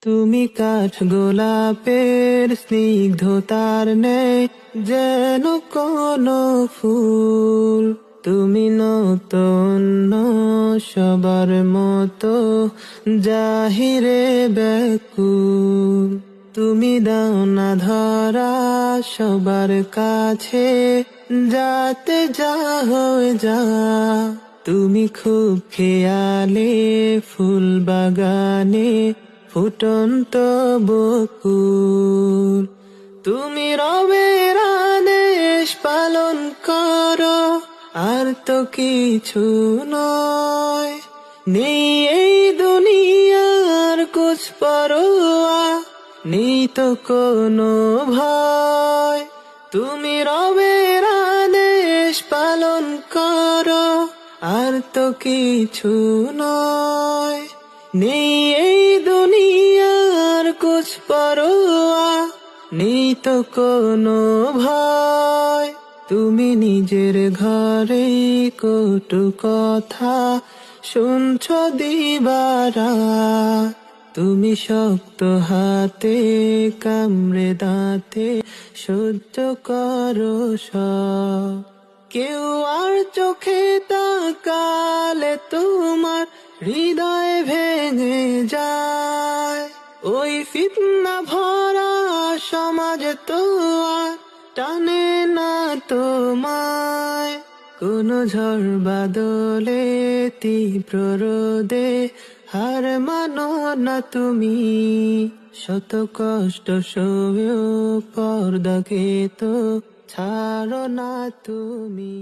তুমি কাঠ গোলাপের স্নিগ্ধতার নেই, যেন কোনো ফুল। তুমি নতুন সবার মতো জাহিরে ব্যাকুল। তুমি দাও না ধরা সবার কাছে, যাতে যা হয়ে যা। তুমি খুব খেয়ালে ফুল বাগানে ফুটন্ত বকুল। তুমি রবের আদেশ পালন করো, আর তো কিছু নয়। নেই এই দুনিয়ার কুছ পরোয়া, নেই তো কোনো ভয়। তুমি রবের আদেশ পালন করো, আর তো কিছু নয়। নেই এই দুনিয়ার কুছ পরোয়া, নেই তো কোনো ভয়। তুমি নিজের ঘরে কটু কথা শুনছ দিবারাত। তুমি শক্ত হাতে কামড়ে দাঁতে সহ্য করো সব। কেউ আর চোখে তাকালে তোমার হৃদয় ভেঙে যায়। ওই ফিতনা ভরা সমাজ তো আর টানে না তোমায়। কোন ঝড় বাদলে তীব্র রোদে হার মানো না তুমি। শত কষ্ট সয়েও পর্দাকে তো ছাড়ো না তুমি।